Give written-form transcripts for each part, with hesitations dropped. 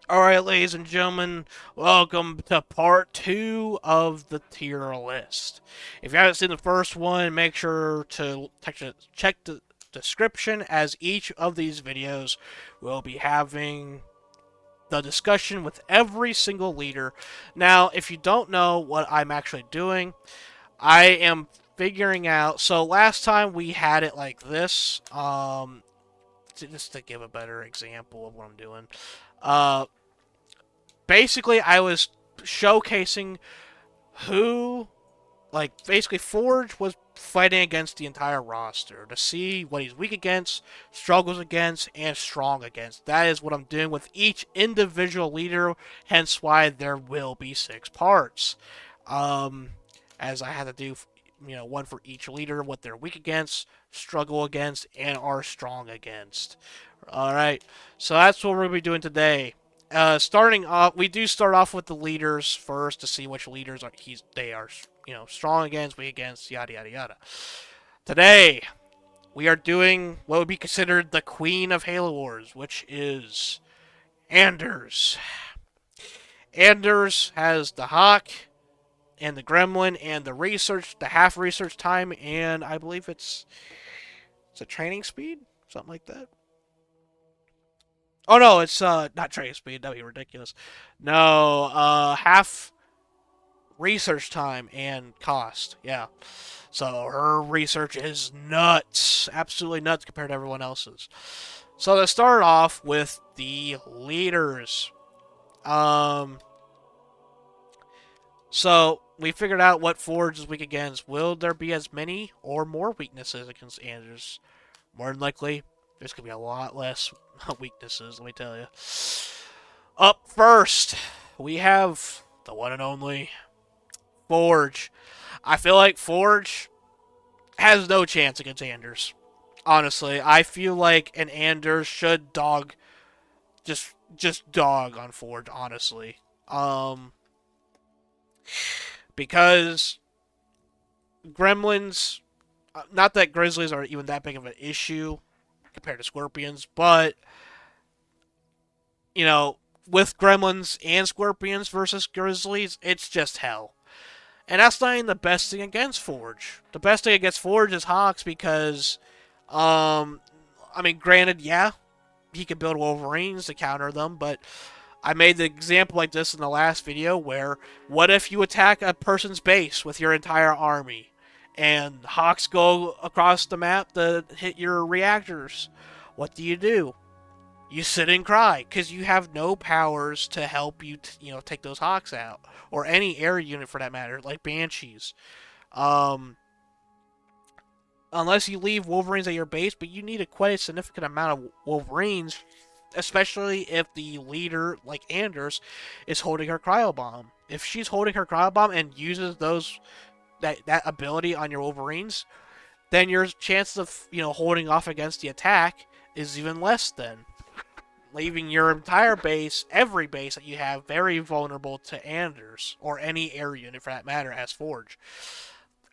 Alright, ladies and gentlemen, welcome to part 2 of the tier list. If you haven't seen the first one, make sure to check the description, as each of these videos will be having the discussion with every single leader. Now, if you don't know what I'm actually doing, I am figuring out. So, last time we had it like this, just to give a better example of what I'm doing. Uh, Basically, I was showcasing who, like, basically Forge was fighting against the entire roster to see what he's weak against, struggles against, and strong against. That is what I'm doing with each individual leader, hence why there will be 6 parts. Um, as I had to do, one for each leader, what they're weak against, struggle against, and are strong against. Alright, so that's what we're going to be doing today. Starting off, we do start off with the leaders first to see which leaders they are, strong against, weak against, yada yada yada. Today, we are doing what would be considered the Queen of Halo Wars, which is Anders. Anders has the Hawk and the Gremlin and the half research time, and I believe it's a training speed, something like that. Oh no, it's not training speed. That'd be ridiculous. No, half research time and cost. Yeah. So her research is nuts, absolutely nuts compared to everyone else's. So to start off with the leaders. Um, so we figured out what Forge is weak against. Will there be as many or more weaknesses against Anders? More than likely, there's gonna be a lot less weaknesses. Let me tell you. Up first, we have the one and only Forge. I feel like Forge has no chance against Anders. Honestly, I feel like an Anders should just dog on Forge. Honestly, because Gremlins, not that Grizzlies are even that big of an issue compared to Scorpions, but you know, with Gremlins and Scorpions versus Grizzlies, it's just hell. And that's not even the best thing against Forge. The best thing against Forge is Hawks because, um, I mean, granted, yeah, he could build Wolverines to counter them, but I made the example like this in the last video where what if you attack a person's base with your entire army and Hawks go across the map to hit your reactors? What do? You sit and cry because you have no powers to help you, take those Hawks out or any air unit for that matter, like Banshees. Um, unless you leave Wolverines at your base, but you need a quite a significant amount of Wolverines, especially if the leader, like Anders, is holding her cryo bomb. If she's holding her cryo bomb and uses that ability on your Wolverines, then your chances of holding off against the attack is even less. Then leaving your entire base, every base that you have, very vulnerable to Anders or any air unit for that matter, as Forge.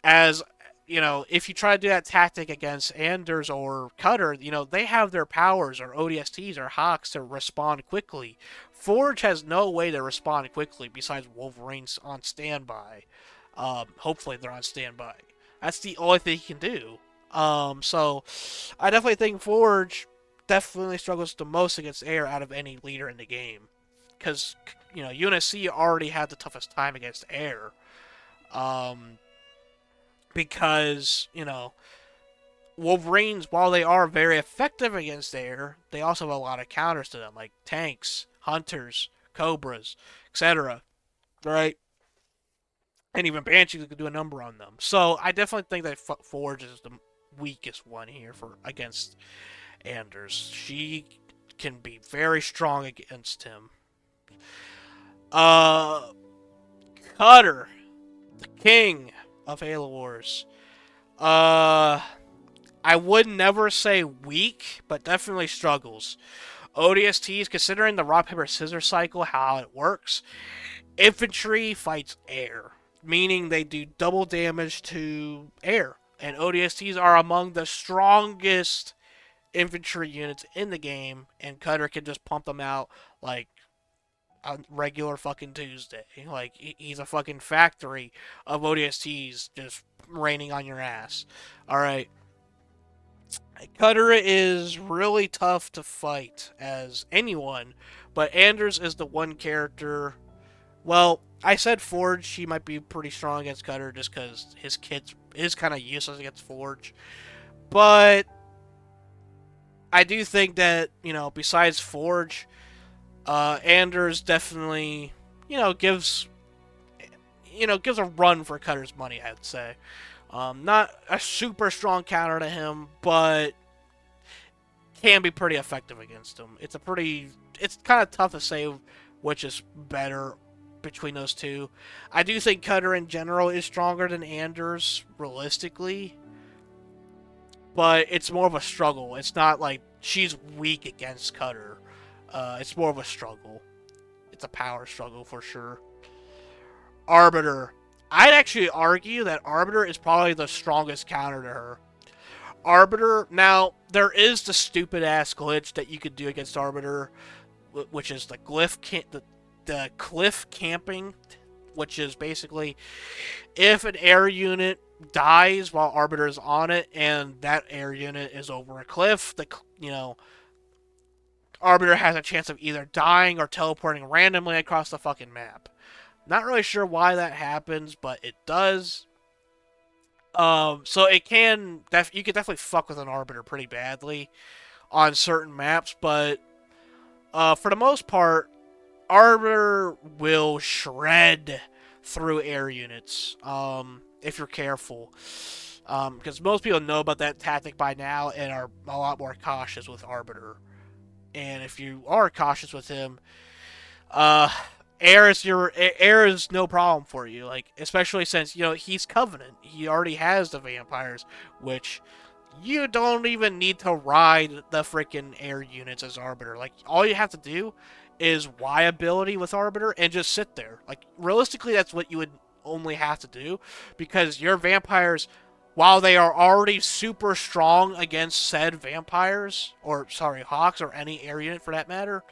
As if you try to do that tactic against Anders or Cutter, they have their powers or ODSTs or Hawks to respond quickly. Forge has no way to respond quickly besides Wolverines on standby. Hopefully they're on standby. That's the only thing he can do. So I definitely think Forge definitely struggles the most against air out of any leader in the game. Because, UNSC already had the toughest time against air. Um, because, Wolverines, while they are very effective against air, they also have a lot of counters to them, like tanks, hunters, cobras, etc. Right? And even Banshees could do a number on them. So I definitely think that Forge is the weakest one here for against Anders. She can be very strong against him. Uh, Cutter, the king of Halo Wars. Uh, I would never say weak, but definitely struggles. ODSTs, considering the rock, paper, scissors cycle, how it works, infantry fights air, meaning they do double damage to air. And ODSTs are among the strongest infantry units in the game, and Cutter can just pump them out like a regular fucking Tuesday. Like, he's a fucking factory of ODSTs just raining on your ass. Alright. Cutter is really tough to fight as anyone, but Anders is the one character. Well, I said Forge, he might be pretty strong against Cutter just because his kit is kind of useless against Forge. But I do think that, besides Forge, Anders definitely, gives gives a run for Cutter's money, I'd say. Not a super strong counter to him, but can be pretty effective against him. It's kind of tough to say which is better between those two. I do think Cutter in general is stronger than Anders, realistically, but it's more of a struggle. It's not like she's weak against Cutter. It's more of a struggle. It's a power struggle for sure. Arbiter. I'd actually argue that Arbiter is probably the strongest counter to her. Arbiter, now, there is the stupid ass glitch that you could do against Arbiter, which is the the cliff camping, which is basically if an air unit dies while Arbiter is on it and that air unit is over a cliff, Arbiter has a chance of either dying or teleporting randomly across the fucking map. Not really sure why that happens, but it does. So it can you could definitely fuck with an Arbiter pretty badly on certain maps, but for the most part, Arbiter will shred through air units if you're careful. Because most people know about that tactic by now and are a lot more cautious with Arbiter. And if you are cautious with him, uh, air is no problem for you. Like, especially since he's Covenant. He already has the vampires, which you don't even need to ride the freaking air units as Arbiter. Like, all you have to do is Y ability with Arbiter and just sit there. Like, realistically, that's what you would only have to do, because your vampires, while they are already super strong against said vampires, or sorry, hawks, or any air unit for that matter,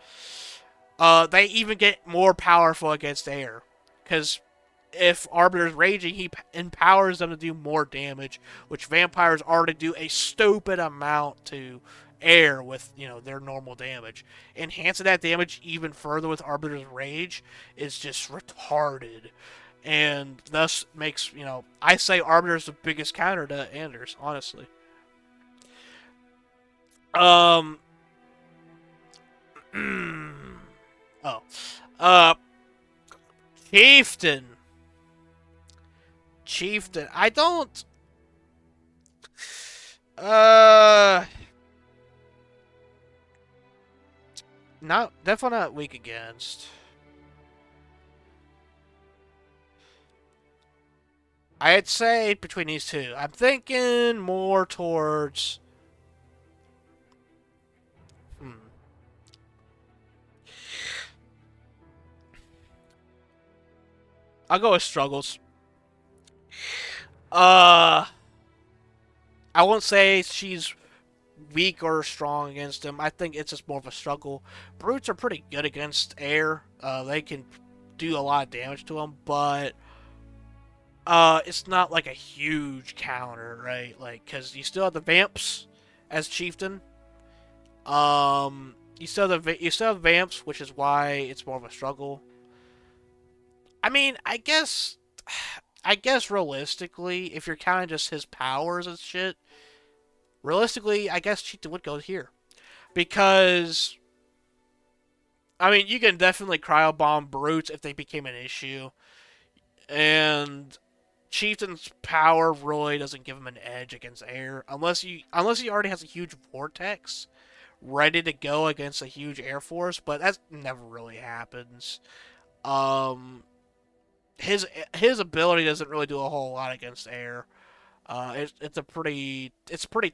they even get more powerful against air. Because if Arbiter's raging, he empowers them to do more damage, which vampires already do a stupid amount to air with, their normal damage. Enhancing that damage even further with Arbiter's rage is just retarded. And thus makes, I say Arbiter's the biggest counter to Anders, honestly. Um, oh. Uh, Chieftain. I don't. Uh, definitely not weak against. I'd say between these two. I'm thinking more towards. I'll go with struggles. I won't say she's weak or strong against him. I think it's just more of a struggle. Brutes are pretty good against air. They can do a lot of damage to them, but it's not like a huge counter, right? Like, because you still have the vamps as chieftain. You still have vamps, which is why it's more of a struggle. I mean, I guess realistically, if you're counting just his powers and shit, realistically, I guess Cheetah would go here. Because, I mean, you can definitely cryo bomb brutes if they became an issue. And Chieftain's power really doesn't give him an edge against air. Unless he already has a huge vortex ready to go against a huge air force, but that never really happens. Um, his ability doesn't really do a whole lot against air. It's pretty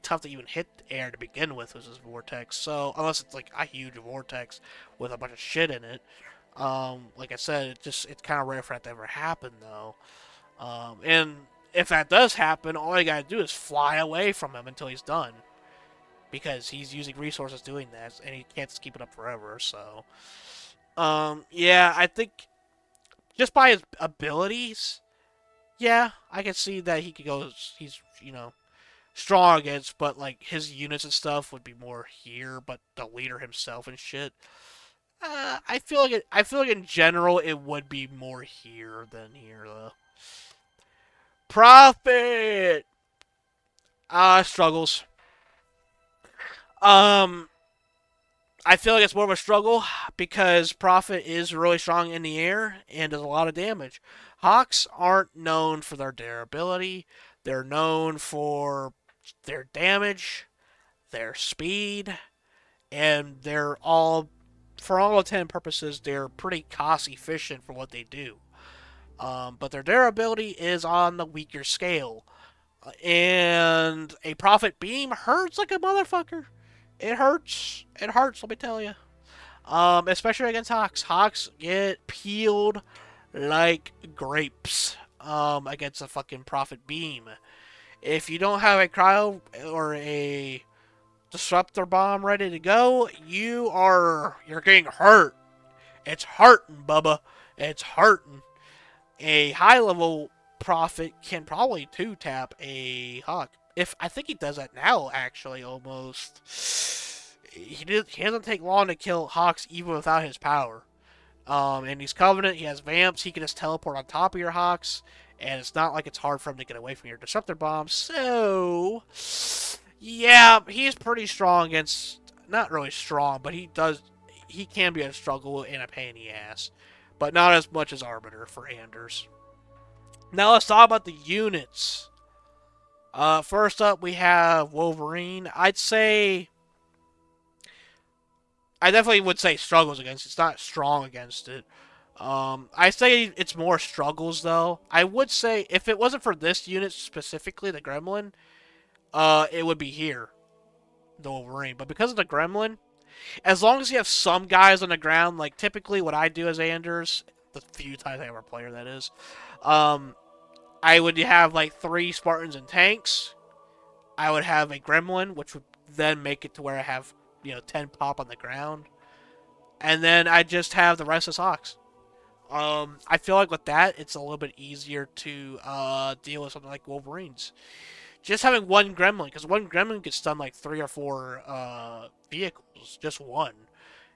tough to even hit air to begin with his vortex. So unless it's like a huge vortex with a bunch of shit in it, like I said, it's kind of rare for that to ever happen though. And if that does happen, all you gotta do is fly away from him until he's done, because he's using resources doing that, and he can't just keep it up forever. So Yeah, I think just by his abilities, yeah, I can see that he could go. He's strong against, but like his units and stuff would be more here. But the leader himself and shit, I feel like I feel like in general it would be more here than here though. Profit struggles. Um, I feel like it's more of a struggle because Prophet is really strong in the air and does a lot of damage. Hawks aren't known for their durability. They're known for their damage, their speed, and they're all, for all intents and purposes, they're pretty cost efficient for what they do. But their durability is on the weaker scale. And a Prophet Beam hurts like a motherfucker. It hurts. It hurts, let me tell you. Especially against Hawks. Hawks get peeled like grapes against a fucking Prophet Beam. If you don't have a cryo or a disruptor bomb ready to go, you're getting hurt. It's hurting, Bubba. It's hurting. A high level Prophet can probably two tap a Hawk. If I think he does that now, actually, almost. He doesn't take long to kill Hawks even without his power. And he's Covenant. He has Vamps. He can just teleport on top of your Hawks, and it's not like it's hard for him to get away from your Disruptor Bomb. So, yeah, he's pretty strong against. Not really strong, but he does. He can be a struggle and a pain in the ass, but not as much as Arbiter for Anders. Now let's talk about the units. First up, we have Wolverine. I definitely would say struggles against it. It's not strong against it. I say it's more struggles though. I would say if it wasn't for this unit specifically, the Gremlin, it would be here, the Wolverine. But because of the Gremlin, as long as you have some guys on the ground, like typically what I do as Anders, the few times I ever play her that is, um, I would have like 3 Spartans and tanks. I would have a Gremlin, which would then make it to where I have 10 pop on the ground, and then I just have the rest of Hawks. I feel like with that, it's a little bit easier to deal with something like Wolverines. Just having one Gremlin, because one Gremlin gets stun like 3 or 4 vehicles, just one.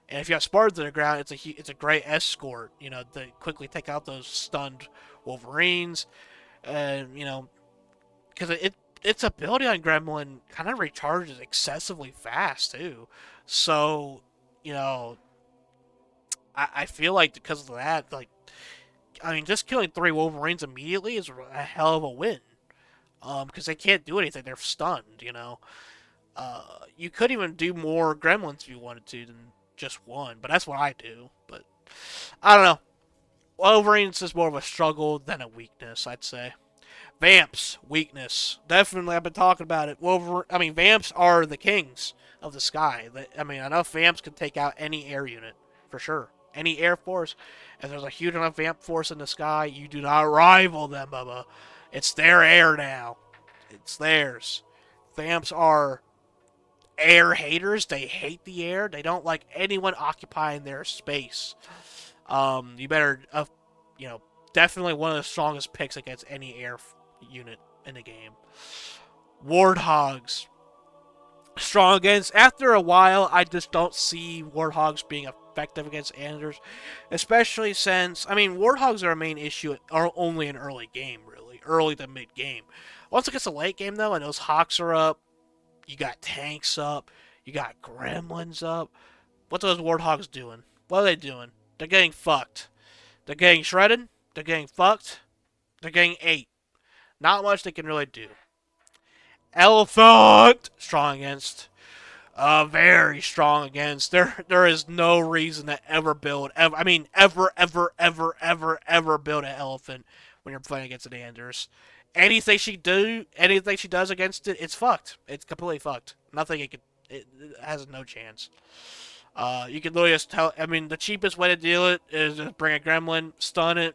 And if you have Spartans on the ground, it's a great escort, to quickly take out those stunned Wolverines, and because its ability on Gremlin kind of recharges excessively fast too. So, you know, I feel like because of that, like, I mean, just killing 3 Wolverines immediately is a hell of a win. Because they can't do anything; they're stunned. You could even do more Gremlins if you wanted to than just one, but that's what I do. But I don't know. Wolverines is more of a struggle than a weakness, I'd say. Vamps, weakness. Definitely, I've been talking about it. Vamps are the kings of the sky. Enough Vamps can take out any air unit, for sure. Any air force. If there's a huge enough Vamp force in the sky, you do not rival them, Bubba. It's their air now. It's theirs. Vamps are air haters. They hate the air. They don't like anyone occupying their space. You better, definitely one of the strongest picks against any air unit in the game. Warthogs. Strong against. After a while, I just don't see Warthogs being effective against Anders. Especially since, Warthogs are a main issue only in early game, really. Early to mid game. Once it gets to late game, though, and those Hawks are up, you got tanks up, you got gremlins up. What are those Warthogs doing? What are they doing? They're getting fucked. They're getting shredded. They're getting fucked. They're getting ate. Not much they can really do. Elephant! Strong against. Very strong against. There is no reason to ever build. Ever build an elephant when you're playing against an Anders. Anything she does against it, it's fucked. It's completely fucked. Nothing it has no chance. You can literally just tell. The cheapest way to deal it is just bring a gremlin, stun it,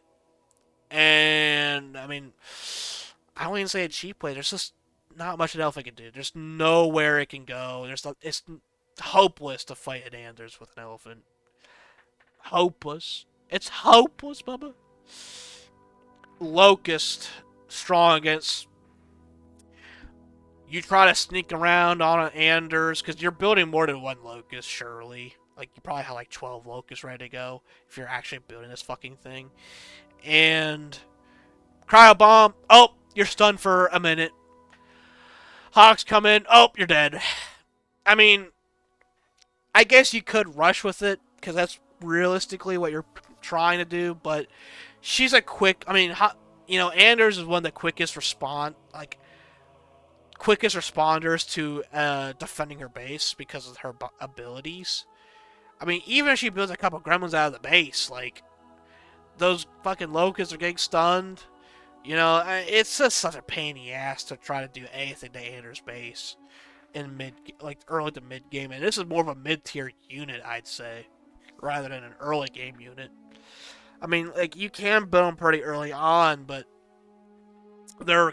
and I don't even say a cheap way. There's just not much an elephant can do. There's nowhere it can go. It's hopeless to fight an Anders with an elephant. Hopeless. It's hopeless, Bubba. Locust, strong against. You try to sneak around on an Anders, because you're building more than one Locust, surely. Like, you probably have like 12 Locusts ready to go if you're actually building this fucking thing. And Cryo Bomb. Oh, you're stunned for a minute. Hawks come in. Oh, you're dead. I mean, I guess you could rush with it, because that's realistically what you're trying to do, but she's a quick. I mean, Anders is one of the quickest responders to defending her base because of her abilities. I mean, even if she builds a couple gremlins out of the base, like, those fucking locusts are getting stunned. It's just such a pain in the ass to try to do anything to Anders' base in early to mid game, and this is more of a mid tier unit, I'd say, rather than an early game unit. I mean, like, you can build them pretty early on, but they're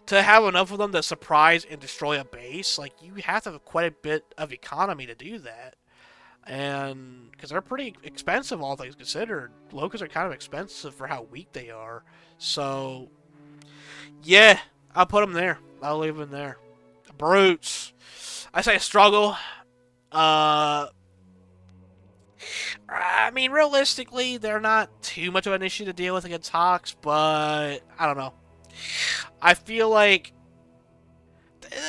to have enough of them to surprise and destroy a base, like, you have to have quite a bit of economy to do that. And because they're pretty expensive, all things considered. Locusts are kind of expensive for how weak they are. So, yeah, I'll put them there. I'll leave them there. Brutes. I say struggle. I mean, realistically, they're not too much of an issue to deal with against Hawks, but I don't know. I feel like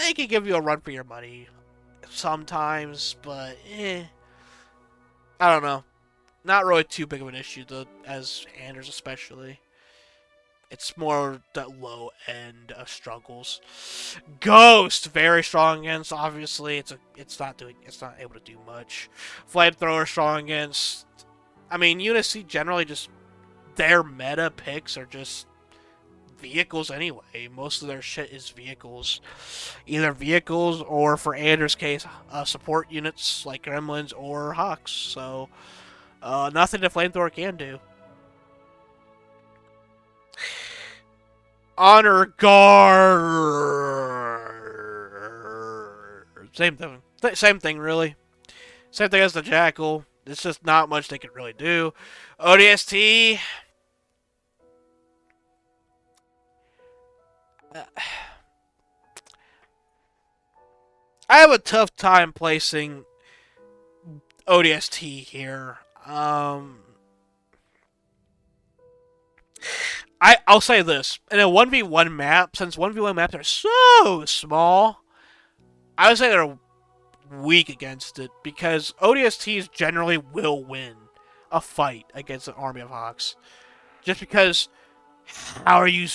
they can give you a run for your money sometimes, but I don't know. Not really too big of an issue as Anders especially. It's more the low end of struggles. Ghost, very strong against. Obviously, it's not able to do much. Flamethrower strong against. I mean, Unicy generally just their meta picks are just vehicles anyway. Most of their shit is vehicles, either vehicles or, for Anders' case, support units like Gremlins or Hawks. So nothing the Flamethrower can do. Honor Guard. Same thing. Same thing, really. Same thing as the Jackal. It's just not much they can really do. ODST. I have a tough time placing ODST here. I'll say this. In a 1v1 map, since 1v1 maps are so small, I would say they're weak against it, because ODSTs generally will win a fight against an army of Hawks. Just because, how are you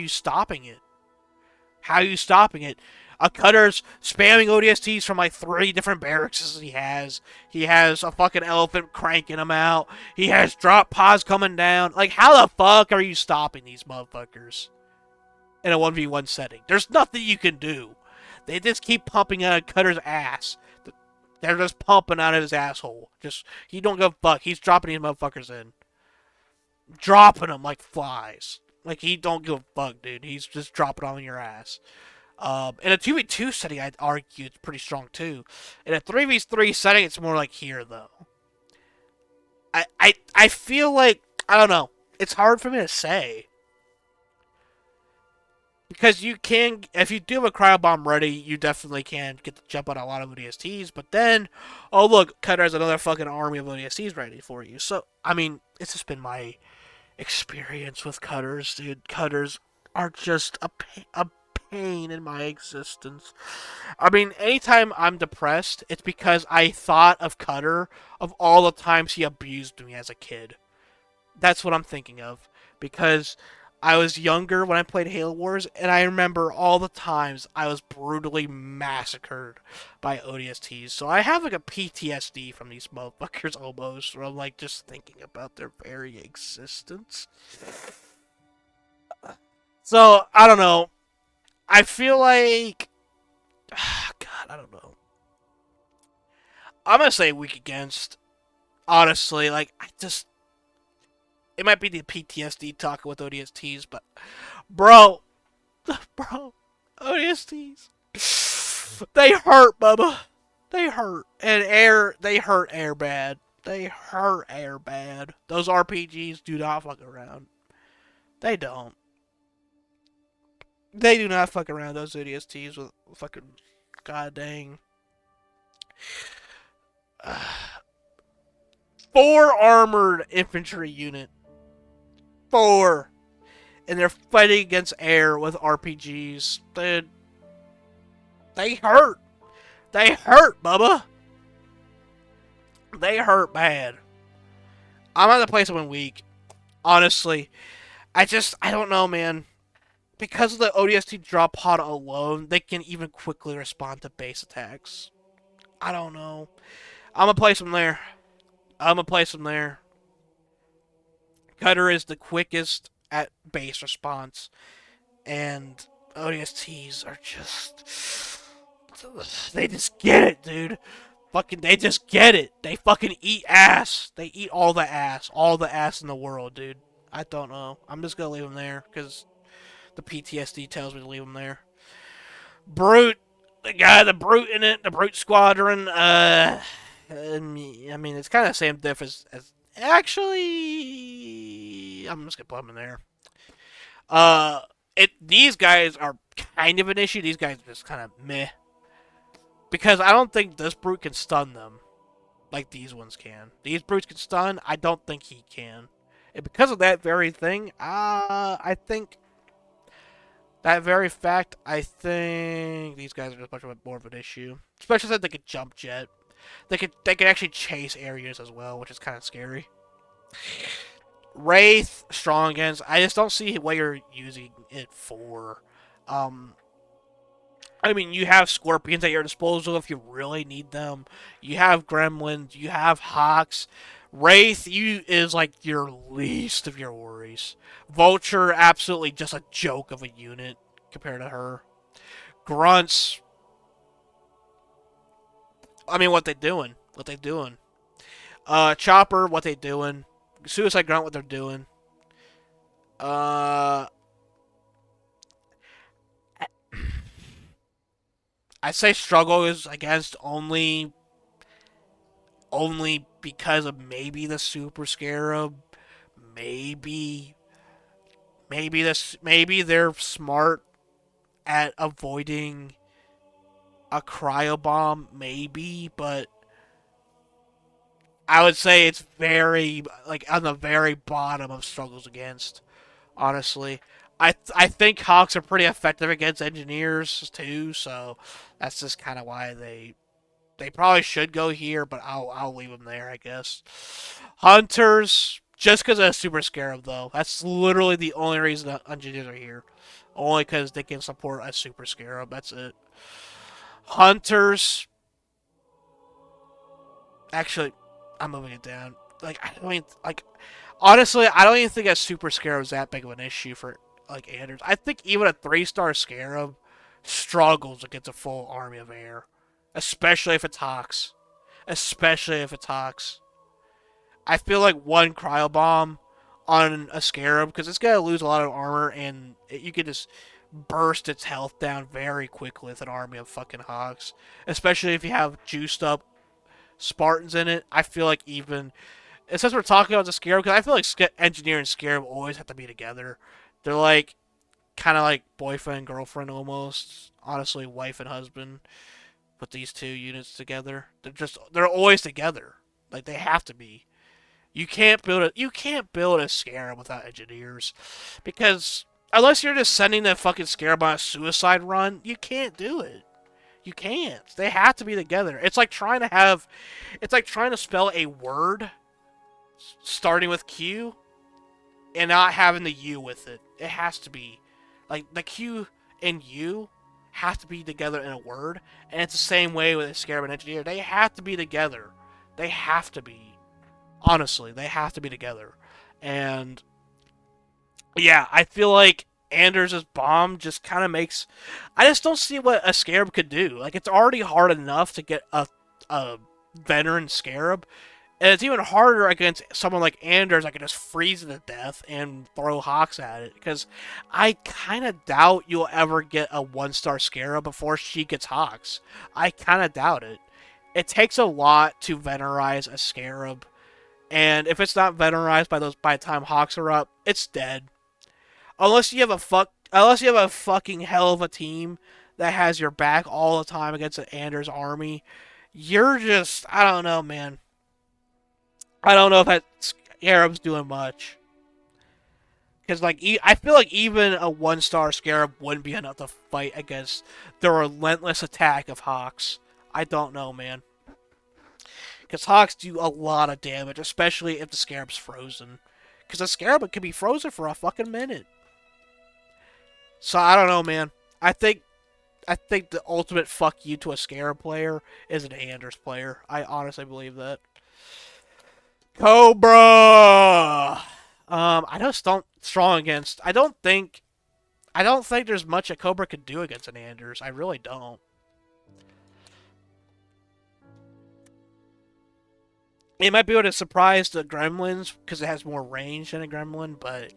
stopping it? How are you stopping it? A Cutter's spamming ODSTs from like 3 different barracks he has. He has a fucking elephant cranking them out. He has drop pods coming down. Like, how the fuck are you stopping these motherfuckers in a 1v1 setting? There's nothing you can do. They just keep pumping out of Cutter's ass. They're just pumping out of his asshole. He don't give a fuck. He's dropping these motherfuckers in. Dropping them like flies. Like, he don't give a fuck, dude. He's just dropping on your ass. In a 2v2 setting, I'd argue it's pretty strong too. In a 3v3 setting, it's more like here, though. I feel like, I don't know. It's hard for me to say. Because you can, if you do have a cryo bomb ready, you definitely can get the jump on a lot of ODSTs. But then, oh look, Cutter has another fucking army of ODSTs ready for you. So, I mean, it's just been my experience with Cutters, dude. Cutters are just a pain in my existence. I mean, anytime I'm depressed, it's because I thought of Cutter, of all the times he abused me as a kid. That's what I'm thinking of. Because I was younger when I played Halo Wars, and I remember all the times I was brutally massacred by ODSTs. So I have like a PTSD from these motherfuckers almost, where I'm like just thinking about their very existence. So, I don't know. I feel like... God, I don't know. I'm gonna say weak against. Honestly, like, it might be the PTSD talking with ODSTs, but... Bro, ODSTs. They hurt, Bubba. They hurt. And they hurt air bad. They hurt air bad. Those RPGs do not fuck around. They don't. They do not fuck around, those ODSTs, with fucking god dang. 4 armored infantry unit. 4. And they're fighting against air with RPGs. They hurt. They hurt, Bubba. They hurt bad. I'm gonna play someone weak. Honestly. I don't know, man. Because of the ODST drop pod alone, they can even quickly respond to base attacks. I don't know. I'm gonna place them there. I'm gonna place them there. Cutter is the quickest at base response, and ODSTs are just. They just get it, dude. Fucking, they just get it. They fucking eat ass. They eat all the ass. All the ass in the world, dude. I don't know. I'm just gonna leave them there, because the PTSD tells me to leave them there. Brute. The Brute in it. The Brute Squadron. I mean, it's kind of the same diff as actually, I'm just gonna put them in there. These guys are kind of an issue. These guys are just kind of meh. Because I don't think this Brute can stun them like these ones can. These Brutes can stun. I don't think he can. And because of that very thing, I think that very fact, I think these guys are just much more of an issue. Especially since they can jump jet. They can actually chase areas as well, which is kind of scary. Wraith, strong against. I just don't see what you're using it for. I mean, you have scorpions at your disposal if you really need them. You have gremlins. You have hawks. Wraith, is like your least of your worries. Vulture, absolutely just a joke of a unit compared to her. Grunts. I mean, what they doing? What they doing? Chopper, what they doing? Suicide Grunt, what they're doing? I say struggle is against only because of maybe the Super Scarab, maybe they're smart at avoiding a cryo bomb, maybe, but I would say it's very like on the very bottom of struggles against. Honestly, I think Hawks are pretty effective against engineers too, so that's just kind of why they probably should go here, but I'll leave them there, I guess. Hunters, just because of Super Scarab, though. That's literally the only reason that engineers are here. Only because they can support a Super Scarab. That's it. Hunters. Actually, I'm moving it down. Like, I don't even, like, honestly, I don't even think a Super Scarab is that big of an issue for, like, Anders. I think even a 3-star Scarab struggles against a full army of air. Especially if it's Hawks. Especially if it's Hawks. I feel like one cryo bomb on a Scarab, because it's going to lose a lot of armor, and you can just burst its health down very quickly with an army of fucking Hawks. Especially if you have juiced up Spartans in it. I feel like even... And since we're talking about the Scarab, because I feel like Engineer and Scarab always have to be together. They're like, kind of like boyfriend and girlfriend almost. Honestly, wife and husband. Put these two units together. They're always together. Like, they have to be. You can't build a Scarab without engineers. Because unless you're just sending that fucking Scarab on a suicide run, you can't do it. You can't. They have to be together. It's like trying to spell a word starting with Q and not having the U with it. It has to be. Like, the Q and U have to be together in a word, and it's the same way with a Scarab and Engineer. They have to be together. They have to be. Honestly, they have to be together. And yeah, I feel like Anders' bomb just kind of makes... I just don't see what a Scarab could do. Like, it's already hard enough to get a veteran Scarab, and it's even harder against someone like Anders that can just freeze it to death and throw Hawks at it. Because I kind of doubt you'll ever get a 1-star Scarab before she gets Hawks. I kind of doubt it. It takes a lot to veteranize a Scarab And if it's not veteranized by the time Hawks are up, it's dead. Unless you have a fucking hell of a team that has your back all the time against an Anders army, you're just I don't know, man. I don't know if that Scarab's doing much. Because I feel like even a 1-star Scarab wouldn't be enough to fight against the relentless attack of Hawks. I don't know, man. Because Hawks do a lot of damage, especially if the Scarab's frozen. Because the Scarab can be frozen for a fucking minute. So I don't know, man. I think the ultimate fuck you to a Scarab player is an Anders player. I honestly believe that. Cobra. I just don't strong against. I don't think there's much a Cobra could do against an Anders. I really don't. It might be able to surprise the Gremlins because it has more range than a Gremlin, but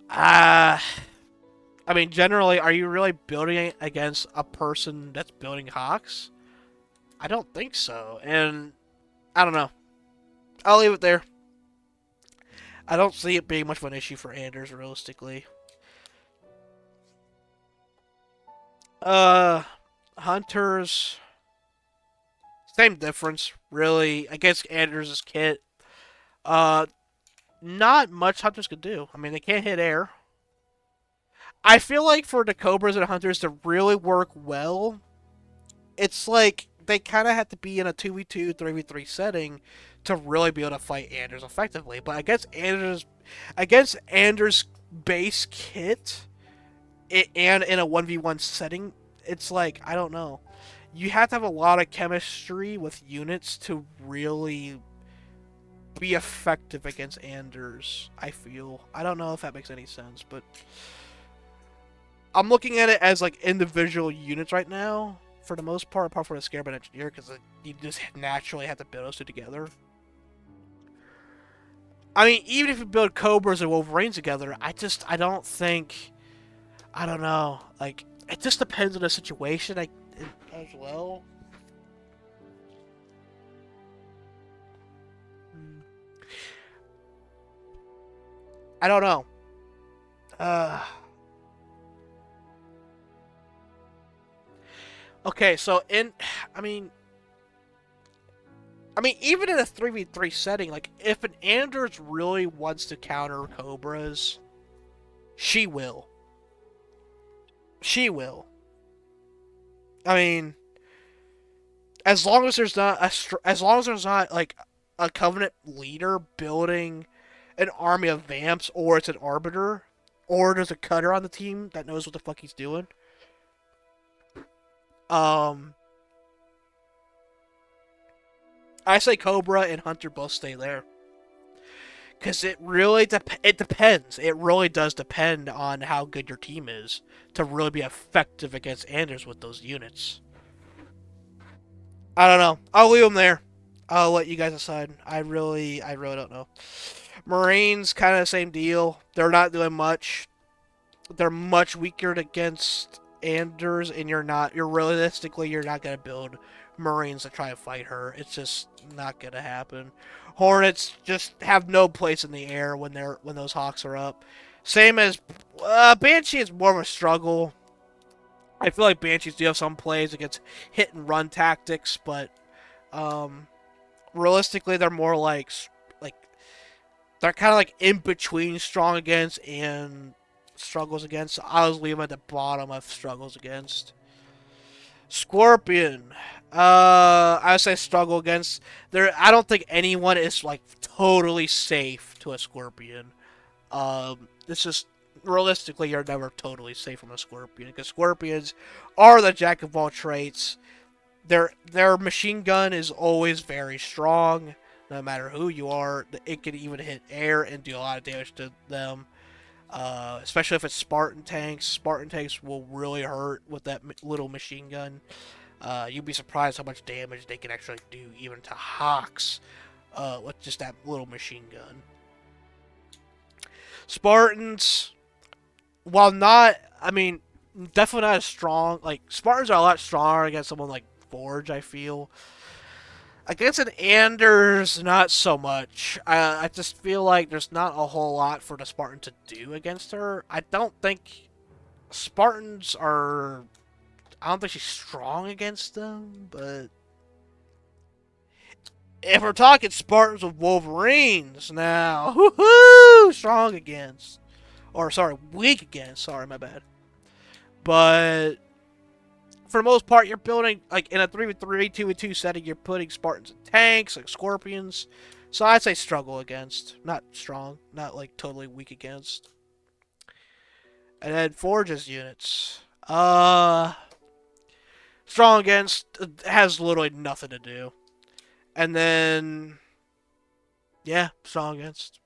uh I mean, generally, are you really building it against a person that's building Hawks? I don't think so, and I don't know. I'll leave it there. I don't see it being much of an issue for Anders realistically. Uh, Hunters, same difference really. I guess Anders' kit. Uh, Not much Hunters could do. I mean, they can't hit air. I feel like for the Cobras and Hunters to really work well, it's like they kind of have to be in a 2v2, 3v3 setting to really be able to fight Anders effectively. But against Anders' base kit and in a 1v1 setting, it's like, I don't know. You have to have a lot of chemistry with units to really be effective against Anders, I feel. I don't know if that makes any sense, but I'm looking at it as like individual units right now, for the most part, apart from the Scarab and Engineer, because you just naturally have to build those two together. I mean, even if you build Cobras and Wolverines together, I don't think, I don't know, like, it just depends on the situation as well. I don't know. Uh, okay, so I mean, even in a 3v3 setting, like, if an Anders really wants to counter Cobras, she will. She will. I mean, as long as there's not like a Covenant leader building an army of vamps, or it's an arbiter, or there's a cutter on the team that knows what the fuck he's doing. Um, I say Cobra and Hunter both stay there. Because it depends. It really does depend on how good your team is to really be effective against Anders with those units. I don't know. I'll leave them there. I'll let you guys decide. I really don't know. Marines, kind of the same deal. They're not doing much. They're much weaker against Anders, and you're not gonna build Marines to try and fight her. It's just not gonna happen. Hornets just have no place in the air when those Hawks are up. Same as Banshee is more of a struggle. I feel like Banshees do have some plays against hit and run tactics, but um, realistically, they're more like they're kind of like in between strong against and struggles against. So I was leaving at the bottom of struggles against. Scorpion. I would say struggle against. I don't think anyone is like totally safe to a Scorpion. It's just realistically, you're never totally safe from a Scorpion because Scorpions are the jack of all trades. Their machine gun is always very strong, no matter who you are. It can even hit air and do a lot of damage to them. Especially if it's Spartan tanks. Spartan tanks will really hurt with that little machine gun. You'd be surprised how much damage they can actually do, even to Hawks, with just that little machine gun. Spartans, while not, I mean, definitely not as strong. Like, Spartans are a lot stronger against someone like Forge, I feel. Against an Anders, not so much. I just feel like there's not a whole lot for the Spartan to do against her. I don't think Spartans are. I don't think she's strong against them, but if we're talking Spartans with Wolverines now, woohoo, strong against, or sorry, weak against. Sorry, my bad. But for the most part, you're building like in a 3v3, 2v2 setting. You're putting Spartans in tanks like Scorpions. So I'd say struggle against, not strong, not like totally weak against. And then Forge's units. Strong against has literally nothing to do. And then yeah, strong against.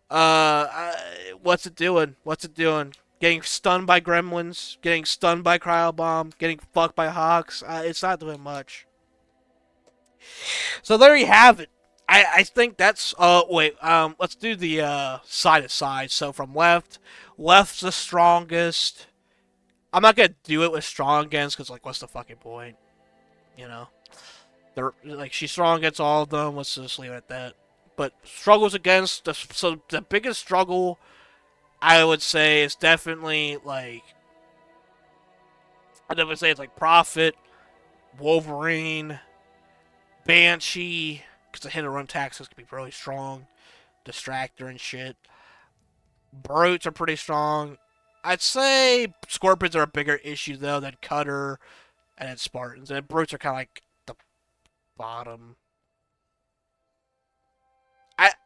What's it doing? What's it doing? Getting stunned by gremlins, getting stunned by cryo bomb, getting fucked by hawks. It's not doing much. So there you have it. I think that's wait, let's do the side to side. So from left's the strongest. I'm not gonna do it with strong against because like what's the fucking point? You know? They're like she's strong against all of them, let's just leave it at that. But struggles against so the biggest struggle I would say is definitely like I'd definitely say it's like Prophet, Wolverine, Banshee, because the hit and run taxes can be really strong. Distractor and shit. Brutes are pretty strong. I'd say Scorpions are a bigger issue though than Cutter and then Spartans. And Brutes are kind of like the bottom.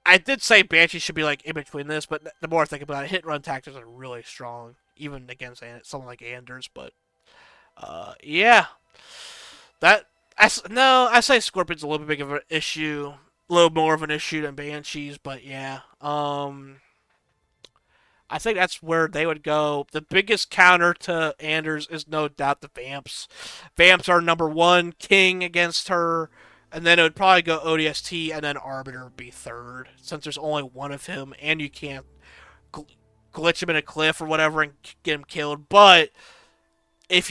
I did say Banshee should be like in between this, but the more I think about it, hit and run tactics are really strong, even against someone like Anders. But yeah, that I say Scorpion's a little bit big of an issue, a little more of an issue than Banshees, but yeah. I think that's where they would go. The biggest counter to Anders is no doubt the Vamps. Vamps are number one king against her, and then it would probably go ODST, and then Arbiter would be third, since there's only one of him, and you can't glitch him in a cliff or whatever and get him killed. But if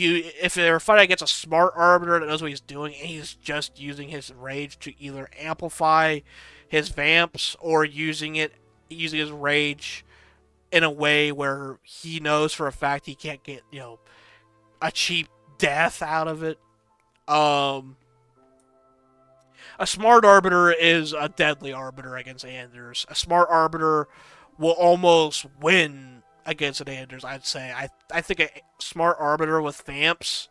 they're fighting against a smart Arbiter that knows what he's doing, and he's just using his rage to either amplify his Vamps or using his rage in a way where he knows for a fact he can't get, a cheap death out of it. A smart Arbiter is a deadly Arbiter against Anders. A smart Arbiter will almost win against an Anders, I'd say. I think a smart Arbiter with Vamps,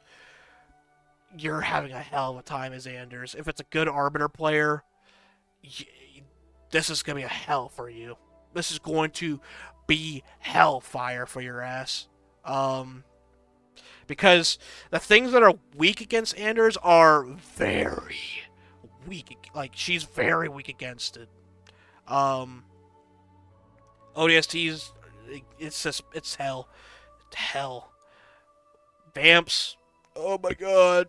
you're having a hell of a time as Anders. If it's a good Arbiter player, this is going to be a hell for you. This is going to be hellfire for your ass. Because the things that are weak against Anders are very weak. Like, she's very weak against it. ODSTs, it's hell. It's hell. Vamps, oh my god.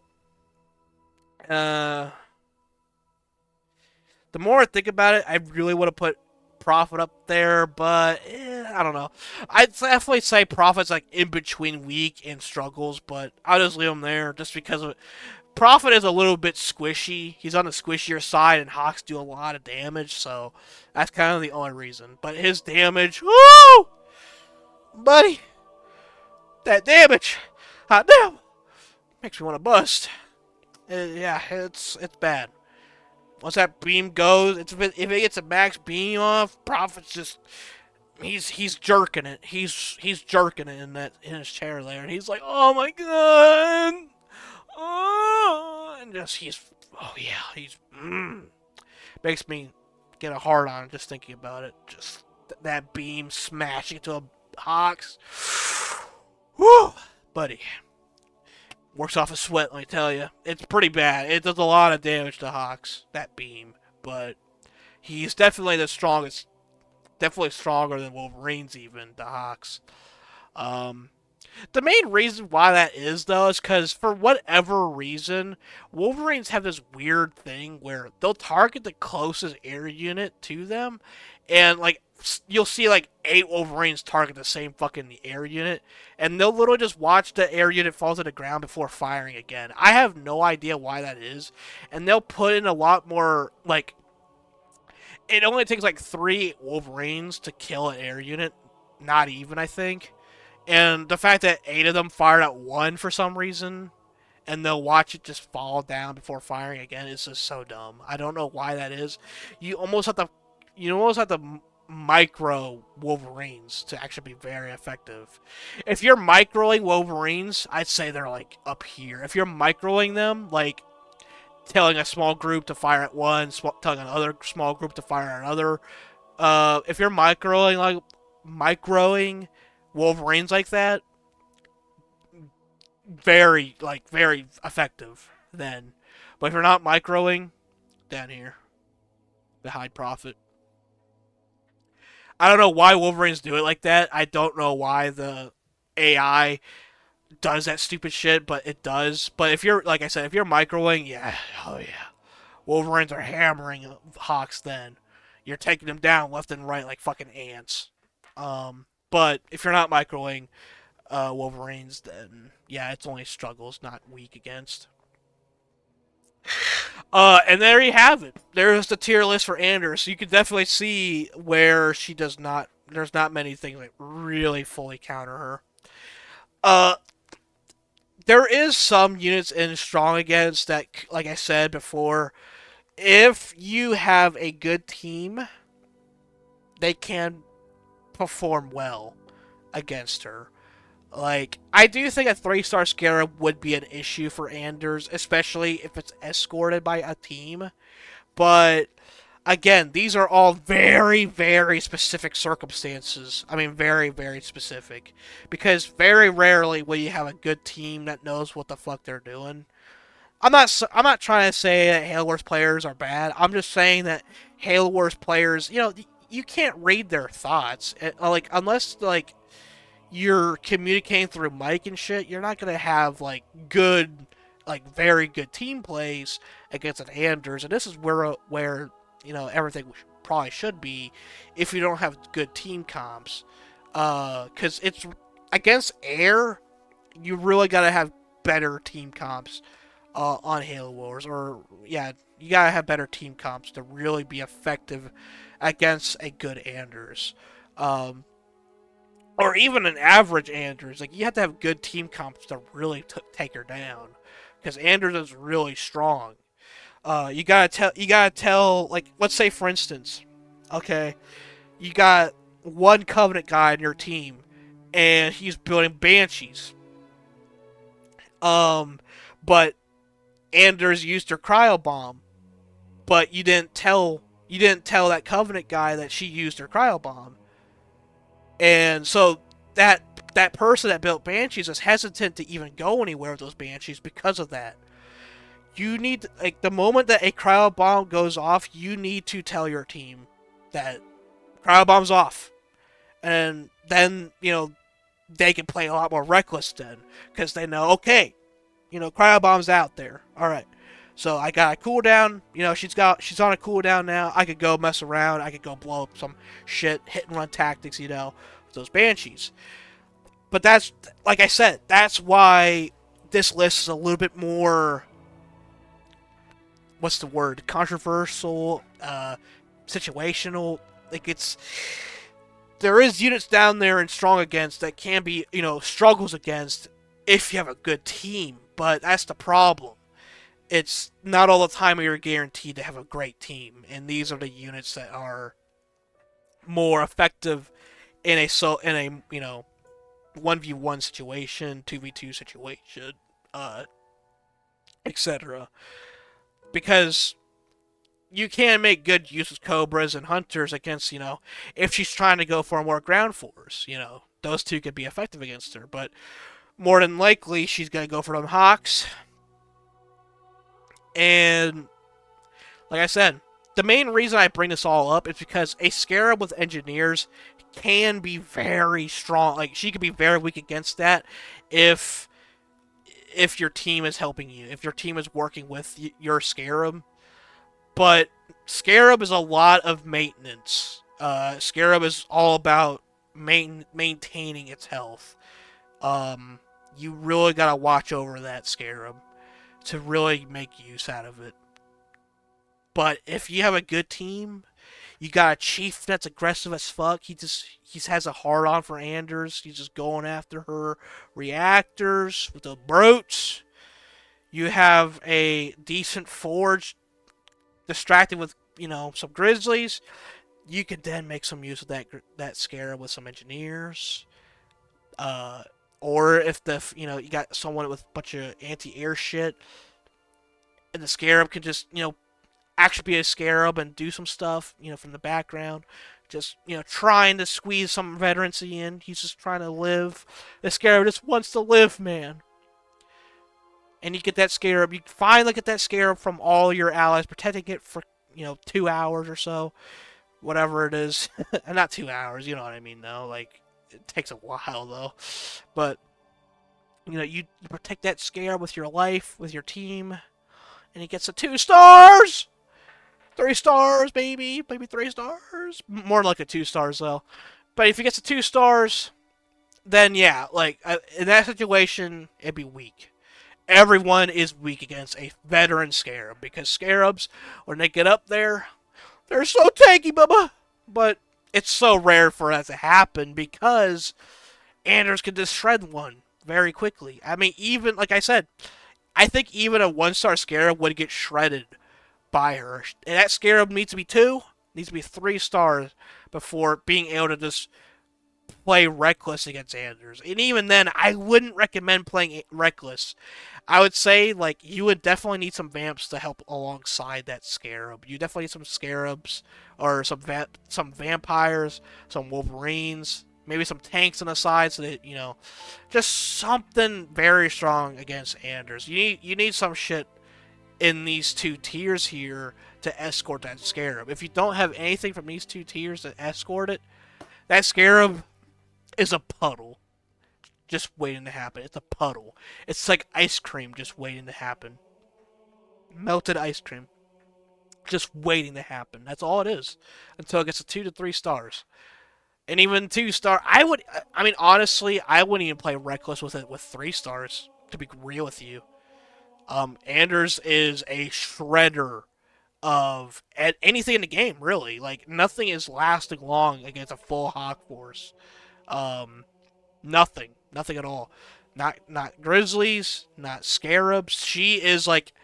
The more I think about it, I really want to put Prophet up there, but I don't know. I'd definitely say Prophet's like in between weak and struggles, but I'll just leave him there just because of Prophet is a little bit squishy. He's on the squishier side, and Hawks do a lot of damage, so that's kind of the only reason. But his damage, woo, buddy, that damage, hot damn, makes me want to bust. Yeah, it's bad. Once that beam goes, if it gets a max beam off, Prophet's just he's jerking it. He's jerking it in his chair there, and he's like, oh my god, oh, and just he's makes me get a hard on just thinking about it. Just that beam smashing into a Hawks, woo, buddy. Works off a sweat, let me tell you. It's pretty bad. It does a lot of damage to Hawks, that beam. But he's definitely the strongest. Definitely stronger than Wolverines, even, to Hawks. The main reason why that is, though, is because for whatever reason, Wolverines have this weird thing where they'll target the closest air unit to them, and like you'll see like 8 Wolverines target the same fucking air unit, and they'll literally just watch the air unit fall to the ground before firing again. I have no idea why that is, and they'll put in a lot more like. It only takes like 3 Wolverines to kill an air unit, not even I think. And the fact that 8 of them fired at one for some reason, and they'll watch it just fall down before firing again is just so dumb. I don't know why that is. You almost have to, you almost have to micro Wolverines to actually be very effective. If you're microing Wolverines, I'd say they're like up here. If you're microing them, like telling a small group to fire at one, telling another small group to fire at another, if you're microing Wolverines like that, very effective then. But if you're not microing, down here, the high profit. I don't know why Wolverines do it like that. I don't know why the AI does that stupid shit, but it does. But if you're, like I said, if you're microing, yeah, oh yeah, Wolverines are hammering Hawks. Then you're taking them down left and right like fucking ants. But if you're not microing Wolverines, then yeah, it's only struggles, not weak against. And there you have it. There's the tier list for Anders. You can definitely see where she does not. There's not many things that really fully counter her. Uh, there is some units in strong against that, like I said before, if you have a good team, they can perform well against her. Like, I do think a 3-star Scarab would be an issue for Anders, especially if it's escorted by a team. But again, these are all very specific circumstances. I mean, very specific. Because very rarely will you have a good team that knows what the fuck they're doing. I'm not trying to say that Halo Wars players are bad. I'm just saying that Halo Wars players, you can't read their thoughts. Like, unless like you're communicating through mic and shit, you're not gonna have like good, like very good team plays against an Anders, and this is where everything probably should be if you don't have good team comps, because it's against air, you really gotta have better team comps on Halo Wars, or yeah, you gotta have better team comps to really be effective against a good Anders. Um, or even an average Anders. Like, you have to have good team comps to really take her down, because Anders is really strong. You gotta tell, like, let's say for instance, okay, you got one Covenant guy in your team, and he's building Banshees. Um, but Anders used her cryo bomb, but you didn't tell that Covenant guy that she used her cryo bomb. And so that person that built Banshees is hesitant to even go anywhere with those Banshees because of that. You need, like, the moment that a cryo bomb goes off, you need to tell your team that cryo bomb's off, and then they can play a lot more reckless then, because they know, okay, cryo bomb's out there. All right, so I got a cooldown. She's on a cooldown now. I could go mess around. I could go blow up some shit, hit and run tactics. With those Banshees. But that's, like I said, that's why this list is a little bit more, what's the word, controversial, situational. Like, there is units down there in strong against that can be, struggles against if you have a good team. But that's the problem. It's not all the time you're guaranteed to have a great team, and these are the units that are more effective in a 1v1 situation, 2v2 situation, etc. Because you can make good use of Cobras and Hunters against, if she's trying to go for a more ground force, those two could be effective against her. But more than likely, she's going to go for them Hawks. And, like I said, the main reason I bring this all up is because a Scarab with engineers can be very strong. Like she could be very weak against that if your team is helping you, if your team is working with your Scarab. But Scarab is a lot of maintenance. Scarab is all about maintaining its health. Um, you really gotta watch over that Scarab to really make use out of it. But if you have a good team, you got a chief that's aggressive as fuck. He has a hard on for Anders. He's just going after her reactors with the brutes. You have a decent forge distracted with some grizzlies. You could then make some use of that scarab with some engineers. Uh, or if you got someone with a bunch of anti-air shit, and the scarab can just actually be a scarab and do some stuff from the background. Just trying to squeeze some veterancy in. He's just trying to live. The scarab just wants to live, man. And you get that scarab. You finally get that scarab from all your allies, protecting it for 2 hours or so, whatever it is. Not 2 hours, you know what I mean, though. Like it takes a while, though. But you protect that scarab with your life, with your team, and he gets a 2 stars. 3 stars, baby. Maybe 3 stars. More like a 2 stars, though. But if he gets a 2 stars, then yeah, like in that situation, it'd be weak. Everyone is weak against a veteran scarab because scarabs, when they get up there, they're so tanky, bubba. But it's so rare for that to happen because Anders can just shred one very quickly. I mean, even like I said, I think even a 1 star scarab would get shredded by her. And that scarab needs to be 2, needs to be 3 stars before being able to just play Reckless against Anders. And even then, I wouldn't recommend playing Reckless. I would say, like, you would definitely need some Vamps to help alongside that Scarab. You definitely need some Scarabs, or some Vampires, some Wolverines, maybe some tanks on the side so that, just something very strong against Anders. You need some shit in these 2 tiers here to escort that Scarab. If you don't have anything from these 2 tiers to escort it, that Scarab is a puddle just waiting to happen. It's a puddle. It's like ice cream just waiting to happen. Melted ice cream just waiting to happen. That's all it is until it gets to 2 to 3 stars. And even 2 star, I mean, honestly, I wouldn't even play Reckless with it with 3 stars, to be real with you. Anders is a shredder of anything in the game, really. Like, nothing is lasting long against a full Hawk Force. Nothing. Nothing at all. Not grizzlies, not scarabs. She is like,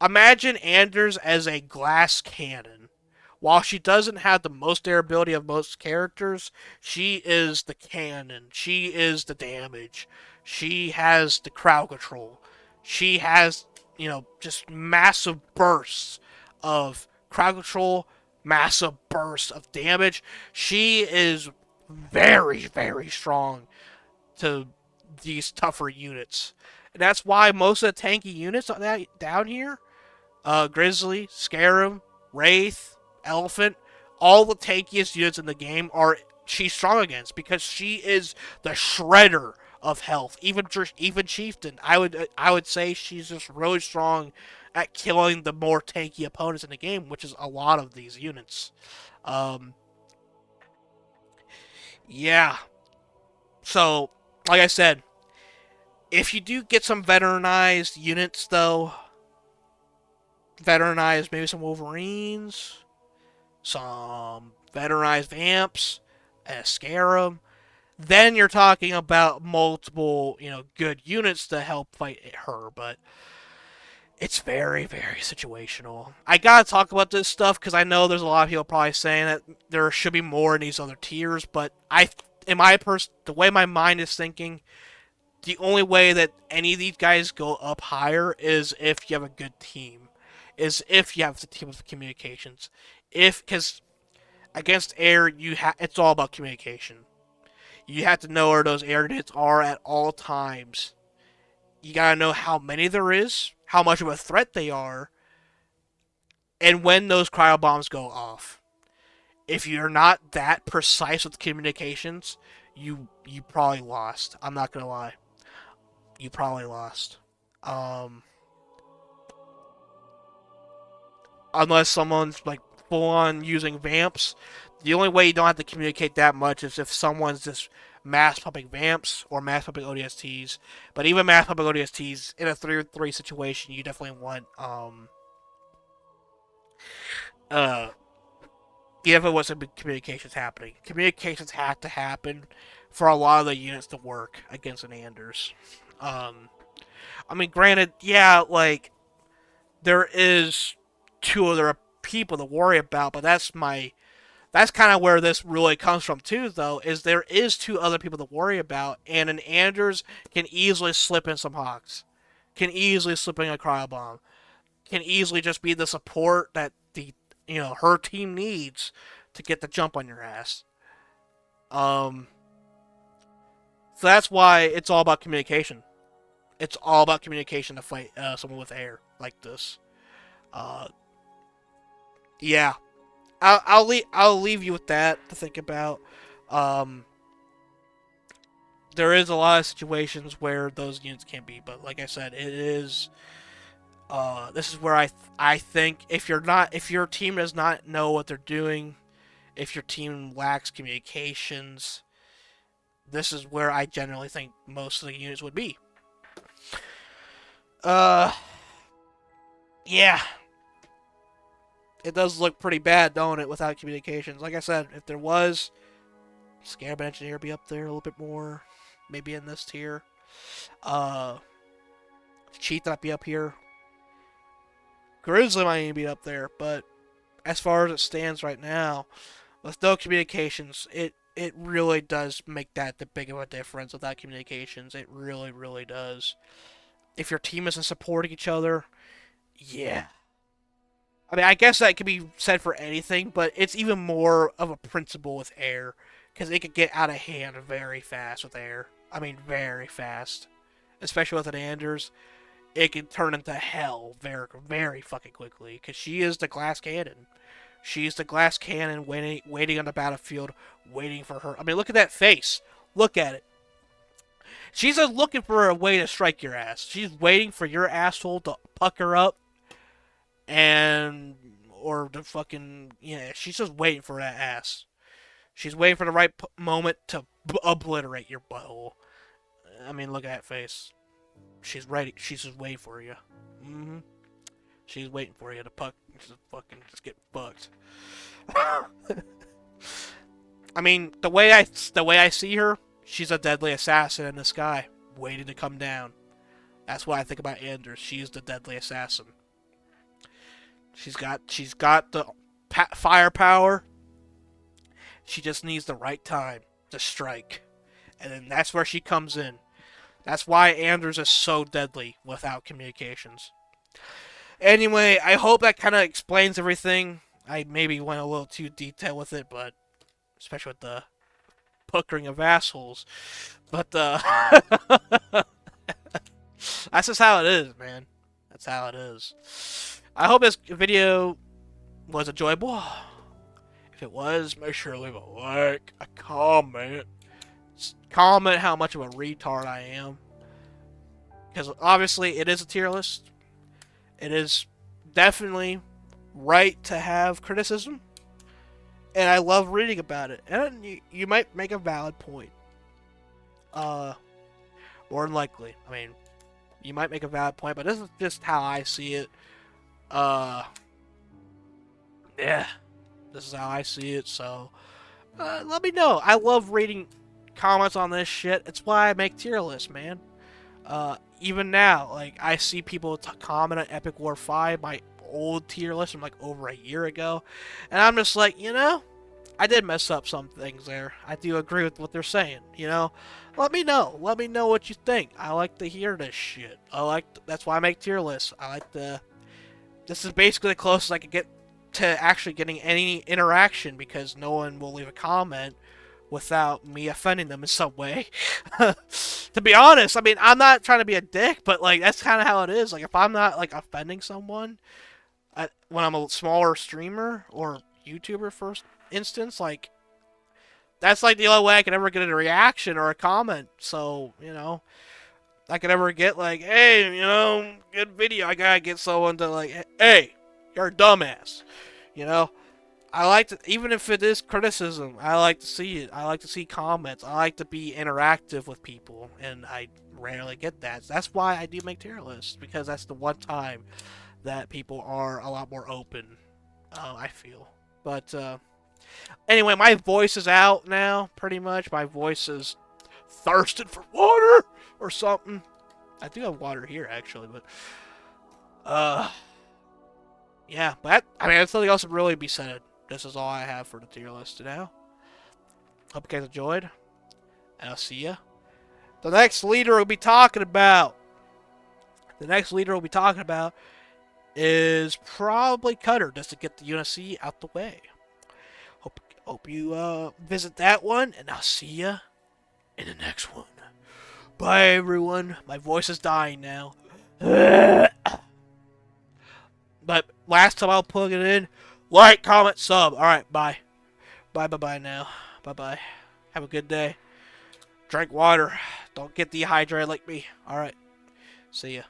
imagine Anders as a glass cannon. While she doesn't have the most durability of most characters, she is the cannon. She is the damage. She has the crowd control. She has, just massive bursts of crowd control, massive bursts of damage. She is very, very strong to these tougher units. And that's why most of the tanky units down here, Grizzly, Scarab, Wraith, Elephant, all the tankiest units in the game are she's strong against because she is the shredder of health. Even Chieftain, I would say she's just really strong at killing the more tanky opponents in the game, which is a lot of these units. Um, yeah. So, like I said, if you do get some veteranized units, though, maybe some Wolverines, some veteranized Vamps, and a Scarab, then you're talking about multiple, good units to help fight her, but it's very, very situational. I gotta talk about this stuff because I know there's a lot of people probably saying that there should be more in these other tiers, but the way my mind is thinking, the only way that any of these guys go up higher is if you have a good team, is if you have the team with communications, because against air it's all about communication. You have to know where those air units are at all times. You gotta know how many there is, how much of a threat they are, And when those cryo bombs go off, if you're not that precise with communications, you probably lost. I'm not gonna lie, you probably lost. Um, Unless someone's like full on using vamps, the only way you don't have to communicate that much is if someone's just mass pumping vamps or mass pumping ODSTs. But even mass pumping ODSTs in a 3-3 situation, you definitely want uh you definitely want some communications happening. Communications have to happen for a lot of the units to work against an Anders. Um, I mean, granted, yeah, like there is two other people to worry about, but that's kind of where this really comes from too, though, is there is two other people to worry about, and an Anders can easily slip in some Hawks, can easily slip in a cryo bomb, can easily just be the support that her team needs to get the jump on your ass. Um, so that's why it's all about communication. It's all about communication to fight someone with air like this. Uh, yeah, I'll leave you with that to think about. Um, there is a lot of situations where those units can't be, but like I said, it is. This is where I think if your team does not know what they're doing, if your team lacks communications, this is where I generally think most of the units would be. Uh, yeah, it does look pretty bad, don't it, without communications? Like I said, if there was, Scarab Engineer be up there a little bit more, maybe in this tier. Uh, Cheat might be up here. Grizzly might even be up there, but as far as it stands right now, with no communications, it really does make that the big of a difference without communications. It really, really does. If your team isn't supporting each other, yeah. I mean, I guess that could be said for anything, but it's even more of a principle with air, because it could get out of hand very fast with air. I mean, very fast. Especially with an Anders, it can turn into hell very, very fucking quickly, because she is the glass cannon. She's the glass cannon waiting on the battlefield, waiting for her. I mean, look at that face. Look at it. She's just looking for a way to strike your ass. She's waiting for your asshole to pucker up and or the fucking she's just waiting for that ass. She's waiting for the right moment to obliterate your butthole. I mean, look at that face. She's ready. She's just waiting for you. Mm-hmm. She's waiting for you to just get fucked. I mean, the way I see her, she's a deadly assassin in the sky, waiting to come down. That's what I think about Anders. She's the deadly assassin. She's got the firepower. She just needs the right time to strike, and then that's where she comes in. That's why Anders is so deadly without communications. Anyway, I hope that kind of explains everything. I maybe went a little too detailed with it, but especially with the puckering of assholes. But that's just how it is, man. That's how it is. I hope this video was enjoyable. If it was, make sure to leave a like, a comment. Comment how much of a retard I am. Because obviously it is a tier list. It is definitely right to have criticism. And I love reading about it. And you might make a valid point. More than likely. I mean, you might make a valid point, but this is just how I see it. Yeah. This is how I see it, so let me know. I love reading comments on this shit. It's why I make tier lists, man. Even now, like, I see people comment on Epic War 5, my old tier list from, like, over a year ago, and I'm just like, I did mess up some things there. I do agree with what they're saying, Let me know. Let me know what you think. I like to hear this shit. That's why I make tier lists. This is basically the closest I could get to actually getting any interaction, because no one will leave a comment without me offending them in some way. To be honest, I mean, I'm not trying to be a dick, but, like, that's kind of how it is. Like, if I'm not, like, offending someone, when I'm a smaller streamer or YouTuber, first instance, like that's like the only way I can ever get a reaction or a comment. So I could ever get like, hey, good video. I gotta get someone to like, hey, you're a dumbass. You know, I like to, even if it is criticism, I like to see it. I like to see comments. I like to be interactive with people, and I rarely get that. That's why I do make tier lists, because that's the one time that people are a lot more open. I feel, but anyway, my voice is out now. Pretty much, my voice is thirsted for water or something. I do have water here actually, but yeah. But there's nothing else to really be said. This is all I have for the tier list now. Hope you guys enjoyed, and I'll see ya. The next leader we'll be talking about. Is probably Cutter, just to get the UNSC out the way. Hope you visit that one, and I'll see ya in the next one. Bye, everyone. My voice is dying now. But last time I'll plug it in. Like, comment, sub. Alright, bye. Bye now. Bye. Have a good day. Drink water. Don't get dehydrated like me. Alright. See ya.